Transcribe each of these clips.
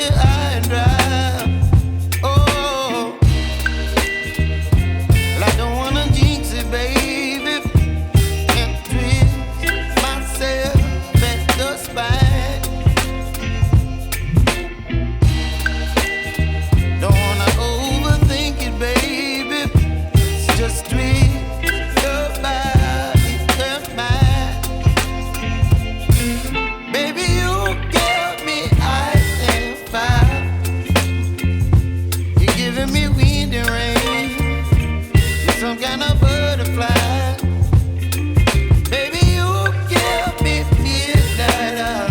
high and dry. Oh, well, I don't wanna jinx it, baby, and twist myself at the spine. Don't wanna overthink it, baby. It's just twist your body and mine. Baby, you give me ice and fire. You're giving me wind and rain. You're some kind of butterfly. Baby, you give me midnight.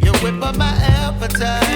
You whip up my appetite.